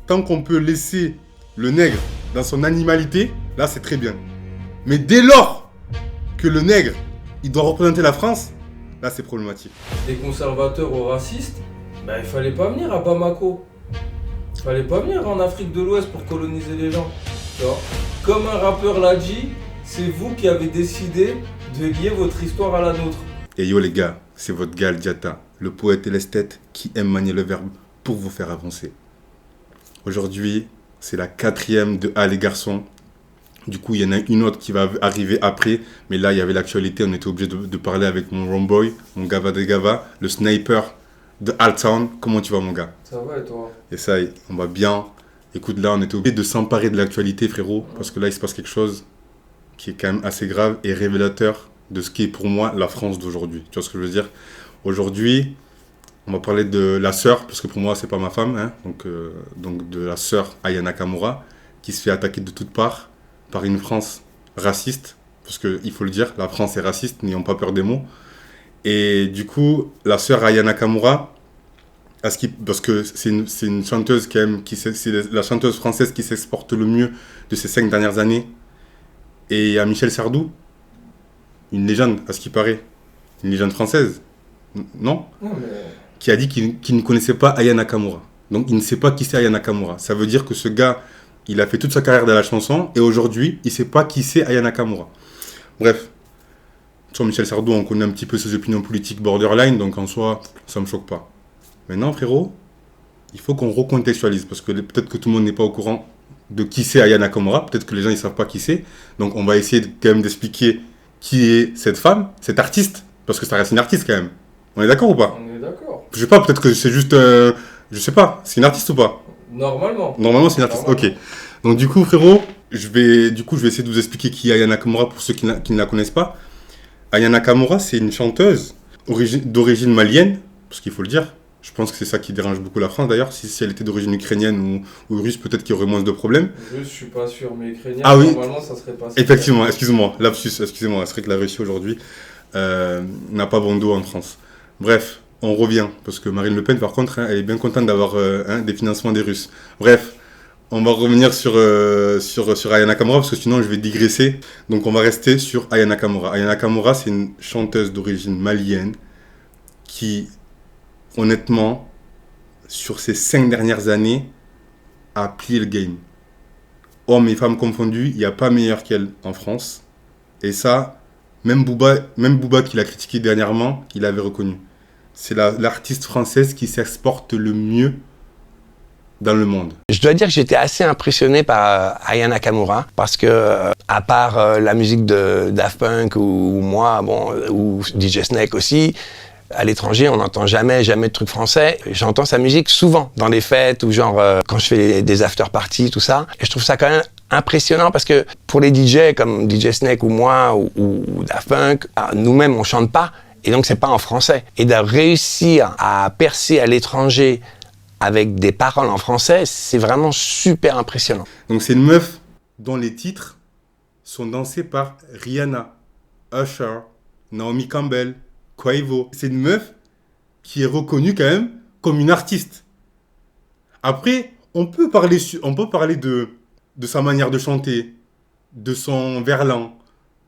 tant qu'on peut laisser le nègre dans son animalité, là c'est très bien. Mais dès lors que le nègre, il doit représenter la France, là c'est problématique. Des conservateurs ou racistes, il fallait pas venir à Bamako. Il fallait pas venir en Afrique de l'Ouest pour coloniser les gens. Tu vois. Comme un rappeur l'a dit, c'est vous qui avez décidé de lier votre histoire à la nôtre. Et yo les gars, c'est votre gars Diata, le poète et l'esthète qui aime manier le verbe pour vous faire avancer. Aujourd'hui, c'est la 4e de Ah les garçons. Du coup, il y en a une autre qui va arriver après. Mais là, il y avait l'actualité. On était obligé de parler avec mon Romboy, mon Gava de Gava, le sniper de Altown. Comment tu vas, mon gars? Ça va et toi? Et ça, on va bien. Écoute, là, on était obligé de s'emparer de l'actualité, frérot. Parce que là, il se passe quelque chose qui est quand même assez grave et révélateur de ce qui est pour moi la France d'aujourd'hui. Tu vois ce que je veux dire? Aujourd'hui, on va parler de la sœur, parce que pour moi, c'est pas ma femme. Hein, donc de la sœur Aya Nakamura, qui se fait attaquer de toutes parts par une France raciste, parce qu'il faut le dire, la France est raciste, n'ayons pas peur des mots. Et du coup, la sœur Aya Nakamura, parce que c'est une chanteuse c'est la chanteuse française qui s'exporte le mieux de ces 5 dernières années. Et il y a Michel Sardou, une légende, à ce qui paraît, une légende française, non, qui a dit qu'il ne connaissait pas Aya Nakamura. Donc il ne sait pas qui c'est Aya Nakamura. Ça veut dire que ce gars, il a fait toute sa carrière dans la chanson et aujourd'hui, il ne sait pas qui c'est Aya Nakamura. Bref, sur Michel Sardou, on connaît un petit peu ses opinions politiques borderline, donc en soi, ça ne me choque pas. Maintenant, frérot, il faut qu'on recontextualise parce que peut-être que tout le monde n'est pas au courant de qui c'est Aya Nakamura, peut-être que les gens ne savent pas qui c'est. Donc on va essayer quand même d'expliquer qui est cette femme, cet artiste, parce que ça reste une artiste quand même. On est d'accord ou pas? On est d'accord. Je sais pas, peut-être que c'est juste... je sais pas, c'est une artiste ou pas? Normalement, c'est une artiste. Ok. Donc, du coup, frérot, je vais essayer de vous expliquer qui est Aya Nakamura pour ceux qui ne la connaissent pas. Aya Nakamura, c'est une chanteuse d'origine malienne, parce qu'il faut le dire. Je pense que c'est ça qui dérange beaucoup la France d'ailleurs. Si elle était d'origine ukrainienne ou russe, peut-être qu'il y aurait moins de problèmes. Russe, je suis pas sûr, mais ukrainien, oui. Normalement, ça serait pas. Effectivement, excusez-moi, lapsus, excusez-moi. C'est vrai que la Russie aujourd'hui n'a pas bon dos en France. Bref. On revient, parce que Marine Le Pen, par contre, elle est bien contente d'avoir des financements des Russes. Bref, on va revenir sur Aya Nakamura, parce que sinon je vais digresser. Donc on va rester sur Aya Nakamura. Aya Nakamura, c'est une chanteuse d'origine malienne qui, honnêtement, sur ces 5 dernières années, a plié le game. Hommes et femmes confondus, il n'y a pas meilleur qu'elle en France. Et ça, même Booba qui l'a critiqué dernièrement, il l'avait reconnu. C'est l'artiste française qui s'exporte le mieux dans le monde. Je dois dire que j'étais assez impressionné par Aya Nakamura parce que, à part la musique de Daft Punk ou moi, ou DJ Snake aussi, à l'étranger, on n'entend jamais de trucs français. J'entends sa musique souvent dans les fêtes ou quand je fais des after-parties, tout ça. Et je trouve ça quand même impressionnant parce que pour les DJ comme DJ Snake ou moi ou Daft Punk, nous-mêmes on chante pas. Et donc, c'est pas en français. Et de réussir à percer à l'étranger avec des paroles en français, c'est vraiment super impressionnant. Donc, c'est une meuf dont les titres sont dansés par Rihanna, Usher, Naomi Campbell, Quavo. C'est une meuf qui est reconnue quand même comme une artiste. Après, on peut parler de sa manière de chanter, de son verlan,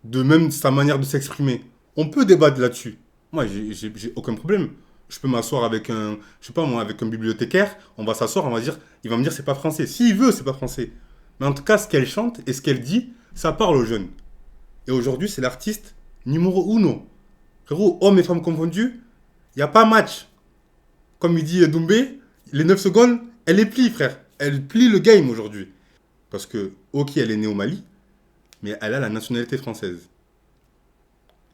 de même sa manière de s'exprimer. On peut débattre là-dessus. Moi, j'ai aucun problème. Je peux m'asseoir avec avec un bibliothécaire. On va s'asseoir, il va me dire c'est pas français. S'il veut, c'est pas français. Mais en tout cas, ce qu'elle chante et ce qu'elle dit, ça parle aux jeunes. Et aujourd'hui, c'est l'artiste numéro 1. Frérot, hommes et femmes confondus, il n'y a pas match. Comme il dit Doumbé, les 9 secondes, elle les plie, frère. Elle plie le game aujourd'hui. Parce que, ok, elle est née au Mali, mais elle a la nationalité française.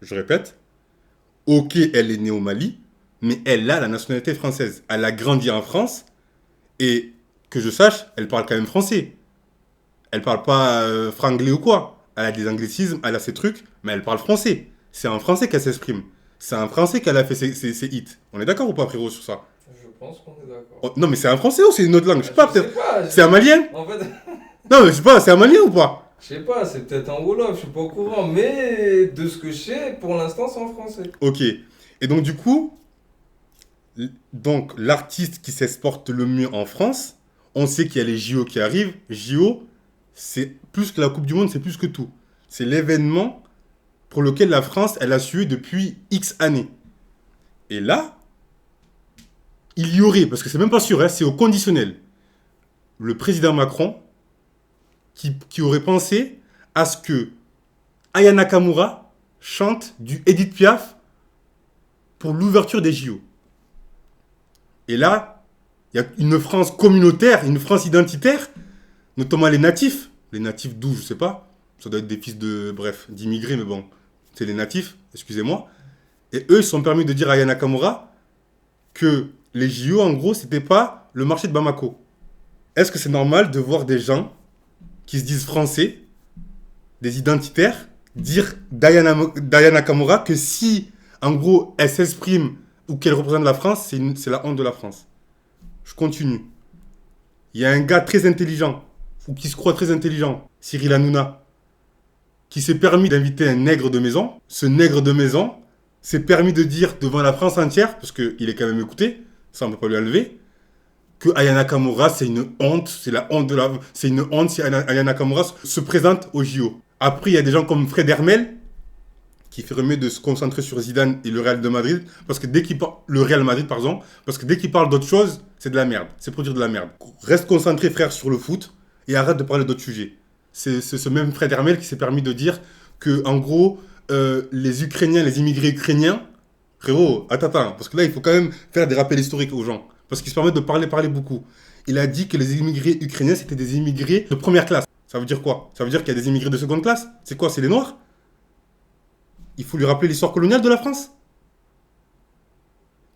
Je répète. Ok, elle est née au Mali, mais elle a la nationalité française. Elle a grandi en France et, que je sache, elle parle quand même français. Elle parle pas franglais ou quoi. Elle a des anglicismes, elle a ses trucs, mais elle parle français. C'est en français qu'elle s'exprime. C'est en français qu'elle a fait ses hits. On est d'accord ou pas, frérot, sur ça? Je pense qu'on est d'accord. Oh, non, mais c'est un français ou c'est une autre langue? Je sais pas, peut-être. C'est un malien? En fait... Non, mais je sais pas, c'est un malien ou pas? Je sais pas, c'est peut-être un Wolof, je suis pas au courant, mais de ce que je sais, pour l'instant, c'est en français. Ok. Et donc, du coup, l'artiste qui s'exporte le mieux en France, On sait qu'il y a les JO qui arrivent. JO, c'est plus que la Coupe du Monde, c'est plus que tout. C'est l'événement pour lequel la France, elle a sué depuis X années. Et là, il y aurait, parce que c'est même pas sûr, hein, c'est au conditionnel, le président Macron qui aurait pensé à ce que Aya Nakamura chante du Edith Piaf pour l'ouverture des JO. Et là, il y a une France communautaire, une France identitaire, notamment les natifs d'où, je sais pas, ça doit être des fils d'immigrés, mais bon, c'est les natifs, excusez-moi. Et eux, ils se sont permis de dire à Aya Nakamura que les JO, en gros, c'était pas le marché de Bamako. Est-ce que c'est normal de voir des gens qui se disent français, des identitaires, dire d'Aya Nakamura que si, en gros, elle s'exprime ou qu'elle représente la France, c'est la honte de la France. Je continue. Il y a un gars très intelligent, ou qui se croit très intelligent, Cyril Hanouna, qui s'est permis d'inviter un nègre de maison. Ce nègre de maison s'est permis de dire devant la France entière, parce qu'il est quand même écouté, ça on ne peut pas lui enlever, que Aya Nakamura c'est une honte, c'est une honte si Aya Nakamura se présente au JO. Après, il y a des gens comme Fred Hermel, qui fait remettre de se concentrer sur Zidane et le Real de Madrid, parce que dès qu'il parle, le Real Madrid, pardon, parce que dès qu'il parle d'autre chose, c'est de la merde, c'est pour dire de la merde. Reste concentré, frère, sur le foot, et arrête de parler d'autres sujets. C'est ce même Fred Hermel qui s'est permis de dire que, en gros, les Ukrainiens, les immigrés ukrainiens, frérot, attends, parce que là, il faut quand même faire des rappels historiques aux gens, parce qu'ils se permettent de parler beaucoup. Il a dit que les immigrés ukrainiens, c'était des immigrés de première classe. Ça veut dire quoi? Ça veut dire qu'il y a des immigrés de seconde classe? C'est quoi? C'est les Noirs? Il faut lui rappeler l'histoire coloniale de la France?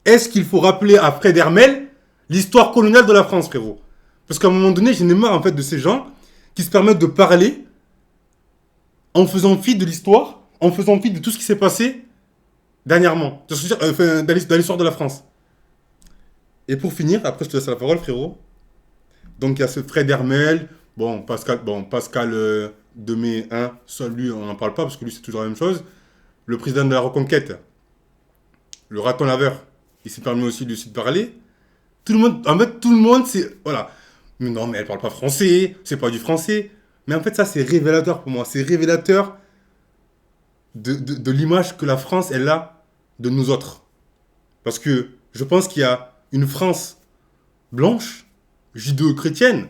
Est-ce qu'il faut rappeler à Fred Hermel l'histoire coloniale de la France, frérot? Parce qu'à un moment donné, j'en ai marre, en fait, de ces gens qui se permettent de parler en faisant fi de l'histoire, en faisant fi de tout ce qui s'est passé dernièrement, dans l'histoire de la France. Et pour finir, après je te laisse la parole, frérot. Donc il y a ce Fred Hermel, Pascal Demey, hein, seul lui, on n'en parle pas parce que lui c'est toujours la même chose. Le président de la Reconquête, le raton laveur, il s'est permis aussi de parler. Tout le monde, c'est, voilà. Mais non, mais elle parle pas français, c'est pas du français. Mais en fait, ça, c'est révélateur pour moi. C'est révélateur de l'image que la France, elle a de nous autres. Parce que je pense qu'il y a une France blanche, judéo-chrétienne,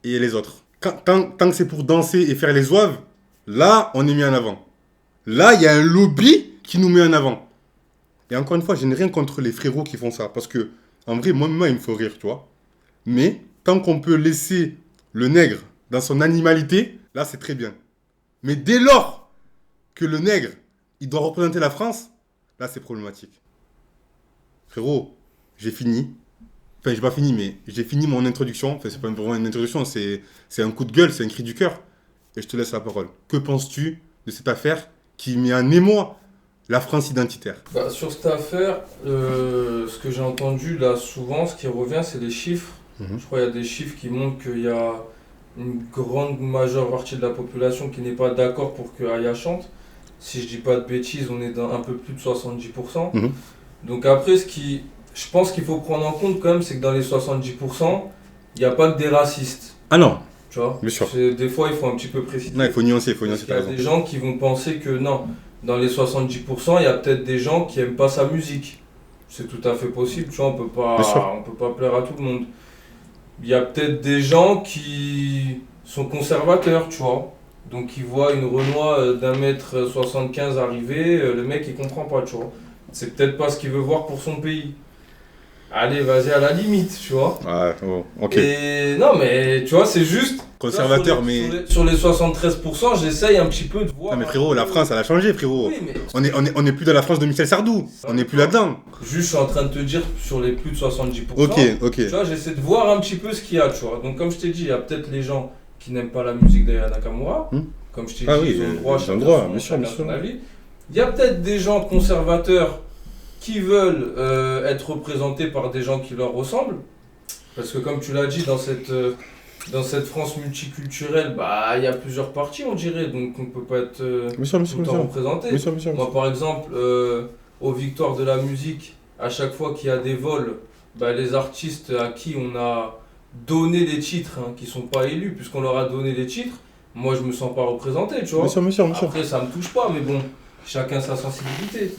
et il y a les autres. Tant que c'est pour danser et faire les zouaves, là, on est mis en avant. Là, il y a un lobby qui nous met en avant. Et encore une fois, je n'ai rien contre les frérots qui font ça. Parce que, en vrai, moi, il me faut rire, tu vois. Mais, tant qu'on peut laisser le nègre dans son animalité, là, c'est très bien. Mais dès lors que le nègre, il doit représenter la France, là, c'est problématique. Frérot, j'ai fini. Enfin, j'ai pas fini, mais j'ai fini mon introduction. Enfin, c'est pas vraiment une introduction, c'est un coup de gueule, c'est un cri du cœur. Et je te laisse la parole. Que penses-tu de cette affaire qui met en émoi la France identitaire? Sur cette affaire, ce que j'ai entendu là souvent, ce qui revient, c'est les chiffres. Je crois qu'il y a des chiffres qui montrent qu'il y a une grande majeure partie de la population qui n'est pas d'accord pour que Aya chante. Si je dis pas de bêtises, on est dans un peu plus de 70%. Donc après, je pense qu'il faut prendre en compte quand même, c'est que dans les 70%, il n'y a pas que des racistes. Ah non. Tu vois, bien sûr. Des fois, il faut un petit peu préciser. Non, il faut nuancer. Parce qu'il y a des gens qui vont penser que non, dans les 70%, il y a peut-être des gens qui n'aiment pas sa musique. C'est tout à fait possible, tu vois, on peut pas plaire à tout le monde. Il y a peut-être des gens qui sont conservateurs, tu vois. Donc ils voient une Renoir d'1m75 arriver, le mec il comprend pas, tu vois. C'est peut-être pas ce qu'il veut voir pour son pays. Allez, vas-y à la limite, tu vois. Ouais, ok. Et non, mais tu vois, c'est juste. Conservateur, sur les 73%, j'essaye un petit peu de voir. Non, mais frérot, la France, elle a changé, frérot. Oui, mais... On est plus dans la France de Michel Sardou. On n'est plus là-dedans. Juste, je suis en train de te dire sur les plus de 70%. Ok. Tu vois, j'essaie de voir un petit peu ce qu'il y a, tu vois. Donc, comme je t'ai dit, il y a peut-être les gens qui n'aiment pas la musique d'Aya Nakamura. Comme je t'ai dit, ils ont le droit, chacun son avis. Il y a peut-être des gens conservateurs qui veulent être représentés par des gens qui leur ressemblent. Parce que comme tu l'as dit, dans cette France multiculturelle, il y a plusieurs partis, on dirait, donc on ne peut pas être tout le temps représenté. Moi, par exemple, aux Victoires de la musique, à chaque fois qu'il y a des vols, les artistes à qui on a donné les titres, hein, qui sont pas élus, puisqu'on leur a donné les titres, moi je me sens pas représenté, tu vois. Bien sûr. Après, ça me touche pas, mais bon, chacun sa sensibilité.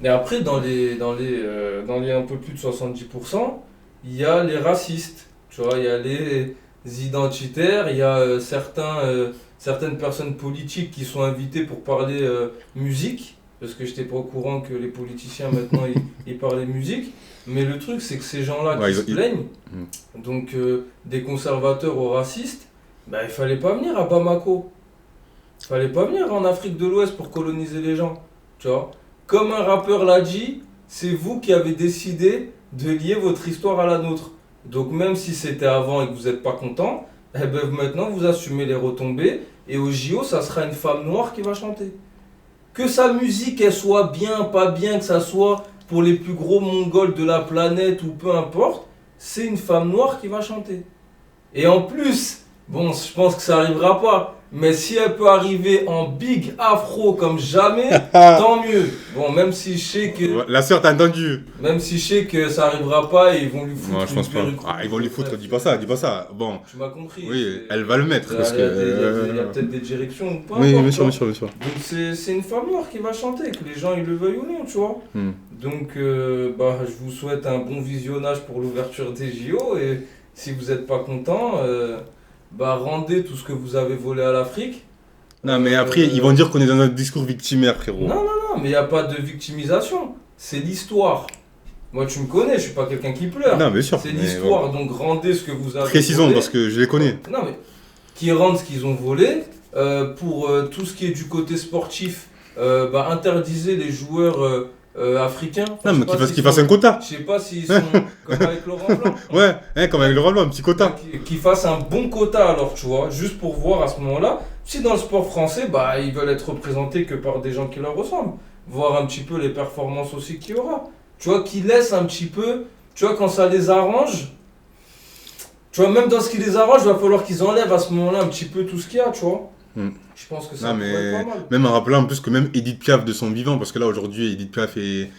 Et après, dans les un peu plus de 70%, il y a les racistes, tu vois, il y a les identitaires, il y a certaines personnes politiques qui sont invitées pour parler musique, parce que j'étais pas au courant que les politiciens maintenant ils parlaient musique. Mais le truc, c'est que ces gens-là qui se plaignent, donc des conservateurs aux racistes, bah, il fallait pas venir à Bamako. Il fallait pas venir en Afrique de l'Ouest pour coloniser les gens. Tu vois. Comme un rappeur l'a dit, c'est vous qui avez décidé de lier votre histoire à la nôtre. Donc même si c'était avant et que vous n'êtes pas content, eh ben, maintenant vous assumez les retombées. Et au JO, ça sera une femme noire qui va chanter. Que sa musique, elle soit bien, pas bien, que ça soit pour les plus gros mongols de la planète ou peu importe, c'est une femme noire qui va chanter. Et en plus, bon, je pense que ça arrivera pas, mais si elle peut arriver en big afro comme jamais, tant mieux. Bon, même si je sais que... La sœur, t'as entendu. Même si je sais que ça arrivera pas et ils vont lui foutre... Non, je pense pas. Ah, ils vont lui foutre, dis pas ça. Bon. Tu m'as compris. Oui, elle va le mettre. Il y a peut-être des directions ou pas. Oui, bien sûr. Donc c'est une femme noire qui va chanter, que les gens ils le veuillent ou non, tu vois. Donc je vous souhaite un bon visionnage pour l'ouverture des JO et si vous n'êtes pas content, rendez tout ce que vous avez volé à l'Afrique. Non, mais après, ils vont dire qu'on est dans un discours victimaire, frérot. Non, mais il n'y a pas de victimisation. C'est l'histoire. Moi, tu me connais, je suis pas quelqu'un qui pleure. Non, bien sûr. C'est l'histoire, donc rendez ce que vous avez Précisons, volé. parce que je les connais. Non, mais qui rendent ce qu'ils ont volé. Pour tout ce qui est du côté sportif, interdisez les joueurs africains. Non, mais qu'ils fassent un quota. Je sais pas s'ils sont comme avec Laurent Blanc. Ouais, comme avec Laurent Blanc, un petit quota. Qu'ils fassent un bon quota alors, tu vois, juste pour voir à ce moment-là. Si dans le sport français, ils veulent être représentés que par des gens qui leur ressemblent. Voir un petit peu les performances aussi qu'il y aura. Tu vois, qu'ils laissent un petit peu, tu vois, quand ça les arrange. Tu vois, même dans ce qui les arrange, il va falloir qu'ils enlèvent à ce moment-là un petit peu tout ce qu'il y a, tu vois. Je pense que ça pourrait être pas mal. Même en rappelant en plus que même Edith Piaf de son vivant, parce que là aujourd'hui Edith Piaf est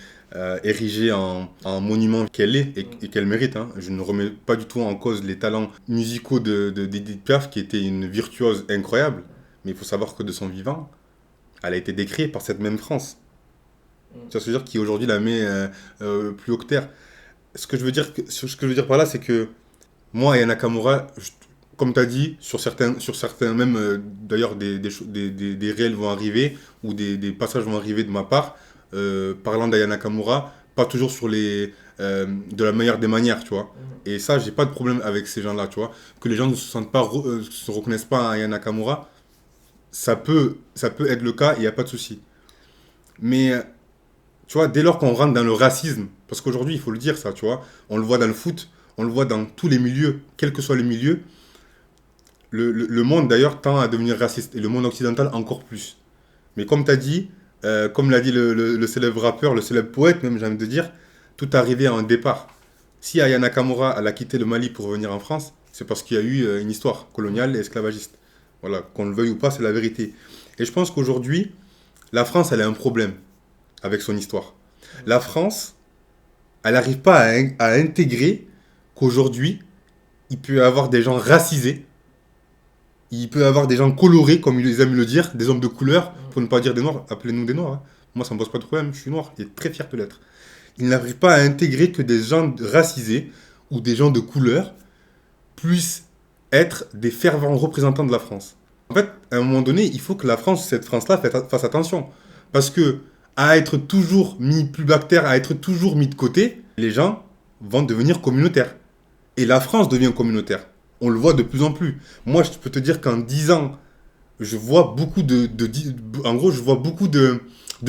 érigée en monument qu'elle est et qu'elle mérite. Hein. Je ne remets pas du tout en cause les talents musicaux d'Edith Piaf, qui était une virtuose incroyable. Mais il faut savoir que de son vivant, elle a été décriée par cette même France. Tu vois ce que je veux dire, qui aujourd'hui la met plus haut que terre. Ce que je veux dire par là, c'est que moi, Aya Nakamura, comme tu as dit, sur certains même d'ailleurs des réels vont arriver ou des passages vont arriver de ma part, parlant d'Aya Nakamura, pas toujours sur de la meilleure des manières, tu vois. Et ça, j'ai pas de problème avec ces gens-là, tu vois. Que les gens ne se reconnaissent pas à Aya Nakamura, ça peut être le cas, il n'y a pas de souci. Mais tu vois, dès lors qu'on rentre dans le racisme, parce qu'aujourd'hui, il faut le dire ça, tu vois, on le voit dans le foot, on le voit dans tous les milieux, quels que soient les milieux, le monde d'ailleurs tend à devenir raciste, et le monde occidental encore plus. Mais comme tu as dit, comme l'a dit le célèbre rappeur, le célèbre poète même, j'ai envie de dire, tout arrivé à un départ. Si Aya Nakamura elle a quitté le Mali pour revenir en France, c'est parce qu'il y a eu une histoire coloniale et esclavagiste. Voilà, qu'on le veuille ou pas, c'est la vérité. Et je pense qu'aujourd'hui, la France, elle a un problème avec son histoire. La France, elle n'arrive pas à intégrer qu'aujourd'hui, il peut y avoir des gens racisés, il peut y avoir des gens colorés, comme ils aiment le dire, des hommes de couleur, pour ne pas dire des noirs, appelez-nous des noirs. Hein. Moi, ça ne me pose pas de problème, je suis noir et très fier de l'être. Ils n'arrivent pas à intégrer que des gens racisés ou des gens de couleur puissent être des fervents représentants de la France. En fait, à un moment donné, il faut que cette France-là fasse attention. Parce que à être toujours mis plus bactère, à être toujours mis de côté, les gens vont devenir communautaires. Et la France devient communautaire. On le voit de plus en plus. Moi, je peux te dire qu'en 10 ans, je vois beaucoup je vois beaucoup de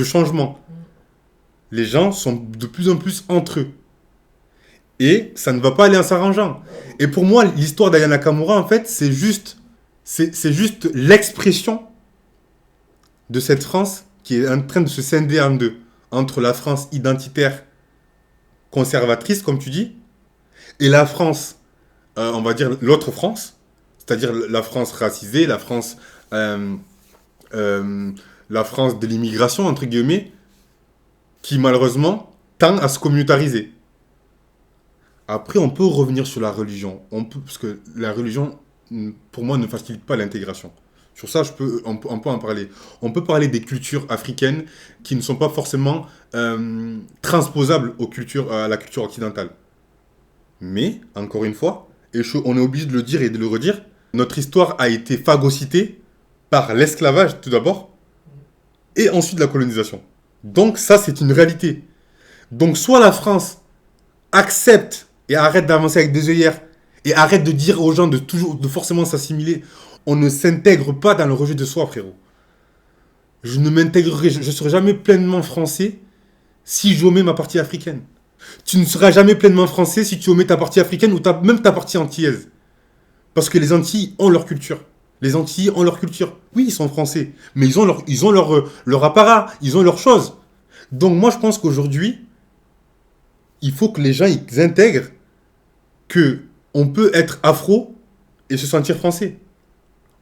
changements. Les gens sont de plus en plus entre eux. Et ça ne va pas aller en s'arrangeant. Et pour moi, l'histoire d'Aya Nakamura, en fait, c'est juste l'expression de cette France qui est en train de se scinder en deux. Entre la France identitaire, conservatrice, comme tu dis, et la France, on va dire l'autre France, c'est-à-dire la France racisée, la France de l'immigration, entre guillemets, qui malheureusement tend à se communautariser. Après, on peut revenir sur la religion. Parce que la religion, pour moi, ne facilite pas l'intégration. Sur ça, on peut en parler. On peut parler des cultures africaines qui ne sont pas forcément transposables à la culture occidentale. Mais, encore une fois, et on est obligé de le dire et de le redire, notre histoire a été phagocytée par l'esclavage, tout d'abord, et ensuite la colonisation. Donc ça, c'est une réalité. Donc soit la France accepte et arrête d'avancer avec des œillères et arrête de dire aux gens de forcément s'assimiler. On ne s'intègre pas dans le rejet de soi, frérot. Je ne serai jamais pleinement français si j'omets ma partie africaine. Tu ne seras jamais pleinement français si tu omets ta partie africaine ou même ta partie antillaise. Parce que les Antilles ont leur culture. Les Antilles ont leur culture. Oui, ils sont français, mais ils ont leur apparat, ils ont leurs choses. Donc moi, je pense qu'aujourd'hui, il faut que les gens ils intègrent que on peut être afro et se sentir français.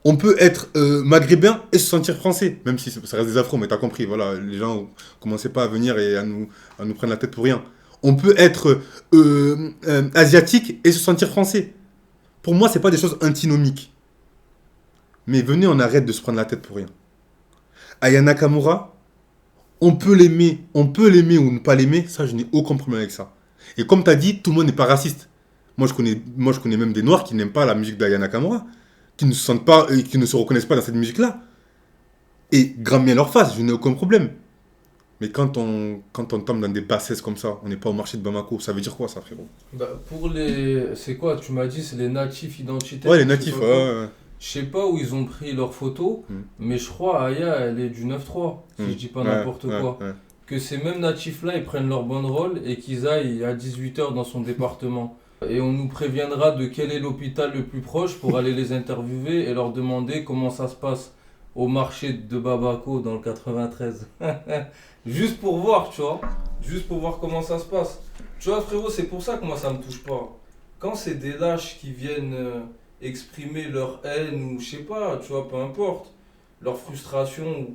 On peut être maghrébin et se sentir français, même si ça reste des afros, mais t'as compris, voilà, les gens commençaient pas à venir et à nous prendre la tête pour rien. On peut être asiatique et se sentir français. Pour moi, c'est pas des choses antinomiques. Mais venez, on arrête de se prendre la tête pour rien. Aya Nakamura, on peut l'aimer ou ne pas l'aimer, ça, je n'ai aucun problème avec ça. Et comme tu as dit, tout le monde n'est pas raciste. Moi, je connais même des Noirs qui n'aiment pas la musique d'Aya Nakamura, qui ne se sentent pas, qui ne se reconnaissent pas dans cette musique-là. Et grand bien leur face, je n'ai aucun problème. Mais quand on tombe dans des bassesses comme ça, on n'est pas au marché de Bamako, ça veut dire quoi ça, frérot? Pour les... C'est quoi, tu m'as dit, c'est les natifs identitaires? Ouais, les natifs, ouais. Je sais pas où ils ont pris leurs photos, mais je crois Aya, elle est du 9-3, si je dis pas n'importe quoi. Ouais. Que ces mêmes natifs-là, ils prennent leur banderole et qu'ils aillent à 18h dans son département. Et on nous préviendra de quel est l'hôpital le plus proche pour aller les interviewer et leur demander comment ça se passe au marché de Bamako dans le 93. Juste pour voir, tu vois. Juste pour voir comment ça se passe. Tu vois, frérot, c'est pour ça que moi, ça me touche pas. Quand c'est des lâches qui viennent exprimer leur haine ou je sais pas, tu vois, peu importe, leur frustration.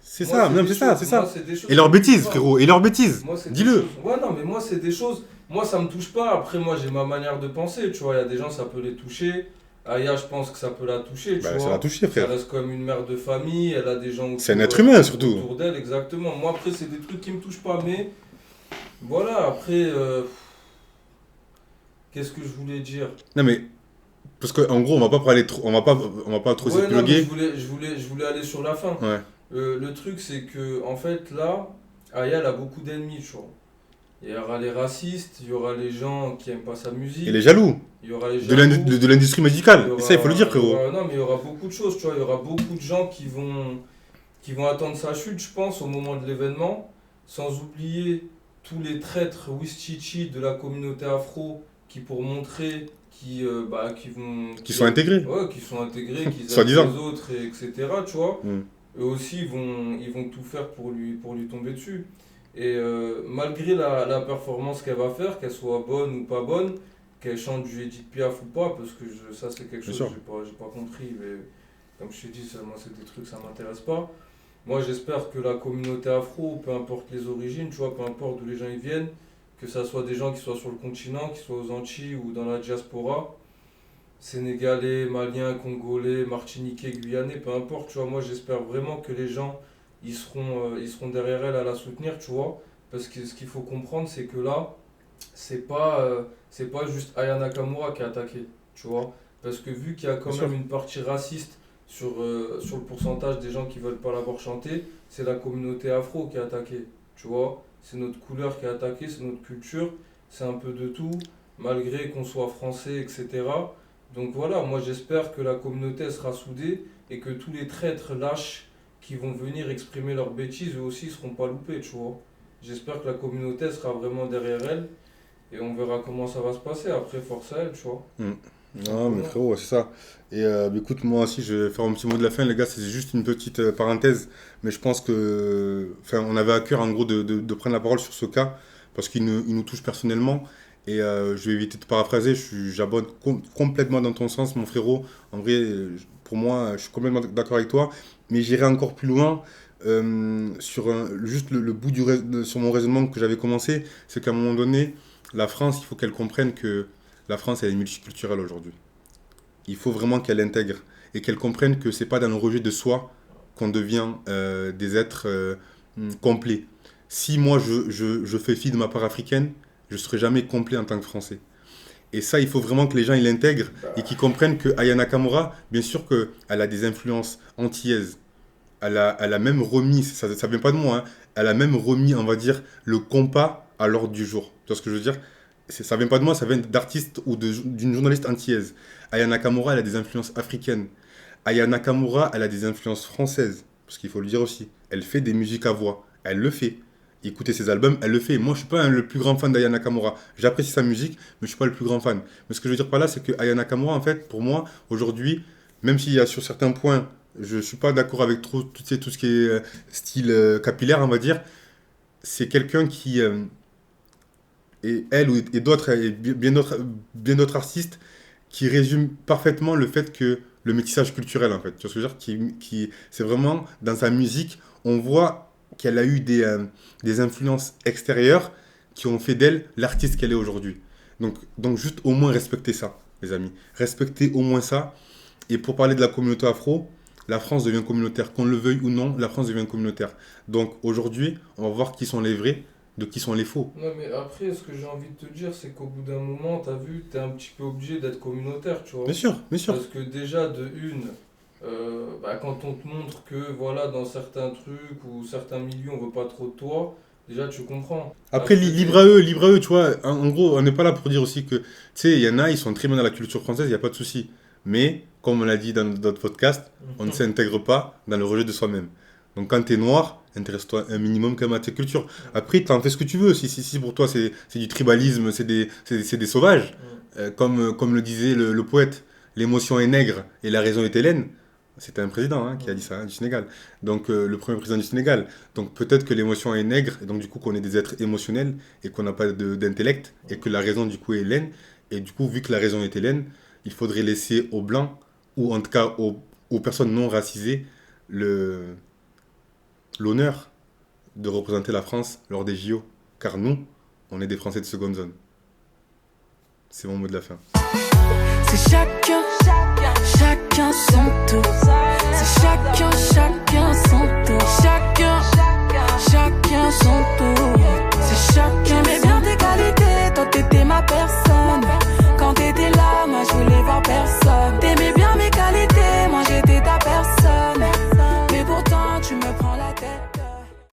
C'est ça, même c'est ça, c'est ça. Et leurs bêtises, frérot, et leurs bêtises. Dis-le. Ouais, non, mais moi, c'est des choses. Moi, ça me touche pas. Après, moi, j'ai ma manière de penser, tu vois. Il y a des gens, ça peut les toucher. Aya, je pense que ça peut la toucher, tu vois. Ça l'a touché, frère. Ça reste comme une mère de famille, elle a des gens c'est un être humain, surtout. Autour d'elle, exactement. Moi, après, c'est des trucs qui me touchent pas, mais voilà, après, qu'est-ce que je voulais dire? Non, mais parce qu'en gros, on va pas parler trop, on va pas trop s'épiloguer. Je voulais aller sur la fin. Ouais. Le truc, c'est que, en fait, là, Aya, elle a beaucoup d'ennemis, tu vois. Il y aura les racistes, il y aura les gens qui aiment pas sa musique. Et les jaloux. Il y aura les jaloux. De l'industrie musicale. Ça, il faut le dire, frérot. Non, mais il y aura beaucoup de choses, tu vois. Il y aura beaucoup de gens qui vont attendre sa chute, je pense, au moment de l'événement. Sans oublier tous les traîtres Wistichi de la communauté afro qui, pour montrer, qui sont intégrés. Ouais, qui sont intégrés, qui aiment les autres, etc. Tu vois. Eux aussi, ils vont tout faire pour lui tomber dessus. Et malgré la performance qu'elle va faire, qu'elle soit bonne ou pas bonne, qu'elle chante du Edith Piaf ou pas, parce que ça c'est quelque chose que j'ai pas compris, mais comme je t'ai dit, moi c'est des trucs, ça m'intéresse pas. Moi j'espère que la communauté afro, peu importe les origines, tu vois, peu importe d'où les gens ils viennent, que ça soit des gens qui soient sur le continent, qui soient aux Antilles ou dans la diaspora, sénégalais, maliens, congolais, martiniquais, guyanais, peu importe, tu vois, moi j'espère vraiment que les gens ils seront derrière elle à la soutenir, tu vois, parce que ce qu'il faut comprendre, c'est que là, c'est pas juste Aya Nakamura qui a attaqué, tu vois, parce que vu qu'il y a quand même une partie raciste sur le pourcentage des gens qui veulent pas la voir chanter, c'est la communauté afro qui a attaqué, tu vois, c'est notre couleur qui a attaqué, c'est notre culture, c'est un peu de tout, malgré qu'on soit français, etc. Donc voilà, moi j'espère que la communauté elle sera soudée et que tous les traîtres lâches qui vont venir exprimer leurs bêtises, eux aussi, ils seront pas loupés, tu vois. J'espère que la communauté sera vraiment derrière elle, et on verra comment ça va se passer. Après, force à elle, tu vois. Non, mais frérot, c'est ça. Et écoute, moi aussi, je vais faire un petit mot de la fin, les gars, c'est juste une petite parenthèse, mais je pense que... Enfin, on avait à cœur, en gros, de prendre la parole sur ce cas, parce qu'il nous touche personnellement, et je vais éviter de paraphraser, j'abonde complètement dans ton sens, mon frérot. En vrai, pour moi, je suis complètement d'accord avec toi. Mais j'irai encore plus loin sur juste le bout sur mon raisonnement que j'avais commencé. C'est qu'à un moment donné, la France, il faut qu'elle comprenne que la France, elle est multiculturelle aujourd'hui. Il faut vraiment qu'elle l'intègre et qu'elle comprenne que c'est pas dans le rejet de soi qu'on devient des êtres complets. Si moi, je fais fi de ma part africaine, je ne serai jamais complet en tant que Français. Et ça, il faut vraiment que les gens ils l'intègrent et qu'ils comprennent que Aya Nakamura, bien sûr qu'elle a des influences antillaises. Elle a même remis, ça ne vient pas de moi, hein, elle a même remis, on va dire, le compas à l'ordre du jour. Tu vois ce que je veux dire? Ça ne vient pas de moi, ça vient d'artistes ou d'une journaliste antillaise. Aya Nakamura, elle a des influences africaines. Aya Nakamura, elle a des influences françaises. Parce qu'il faut le dire aussi. Elle fait des musiques à voix. Elle le fait. Écoutez ses albums, elle le fait. Moi, je ne suis pas le plus grand fan d'Aya Nakamura. J'apprécie sa musique, mais je ne suis pas le plus grand fan. Mais ce que je veux dire par là, c'est que Aya Nakamura, en fait, pour moi, aujourd'hui, même s'il y a sur certains points, je ne suis pas d'accord avec tout ce qui est style capillaire, on va dire, c'est quelqu'un qui, et elle et d'autres, et bien d'autres artistes, qui résument parfaitement le fait que le métissage culturel, en fait. Tu vois ce que je veux dire? C'est vraiment, dans sa musique, on voit qu'elle a eu des influences extérieures qui ont fait d'elle l'artiste qu'elle est aujourd'hui. Donc juste au moins respecter ça, les amis. Respecter au moins ça. Et pour parler de la communauté afro, la France devient communautaire. Qu'on le veuille ou non, la France devient communautaire. Donc aujourd'hui, on va voir qui sont les vrais, de qui sont les faux. Non, mais après, ce que j'ai envie de te dire, c'est qu'au bout d'un moment, t'as vu, t'es un petit peu obligé d'être communautaire, tu vois. Bien sûr, bien sûr. Parce que déjà, de une, quand on te montre que, voilà, dans certains trucs ou certains milieux, on veut pas trop de toi, déjà, tu comprends. Après, libre à eux, tu vois. En gros, on n'est pas là pour dire aussi que, tu sais, il y en a, ils sont très bien dans la culture française, il n'y a pas de souci. Mais, comme on l'a dit dans notre podcast, on ne s'intègre pas dans le rejet de soi-même. Donc quand tu es noir, intéresse-toi un minimum quand même à ta culture. Après, tu en fais ce que tu veux. Si pour toi c'est du tribalisme, c'est des sauvages, comme le disait le poète, l'émotion est nègre et la raison est hellène. C'était un président qui a dit ça, du Sénégal. Donc le premier président du Sénégal. Donc peut-être que l'émotion est nègre, et donc du coup qu'on est des êtres émotionnels et qu'on n'a pas d'intellect, et que la raison du coup est hellène. Et du coup, vu que la raison est hellène, il faudrait laisser aux blancs, ou en tout cas aux personnes non racisées, l'honneur de représenter la France lors des JO. Car nous, on est des Français de seconde zone. C'est mon mot de la fin. C'est chacun son tour. C'est chacun son tour. Chacun son tour.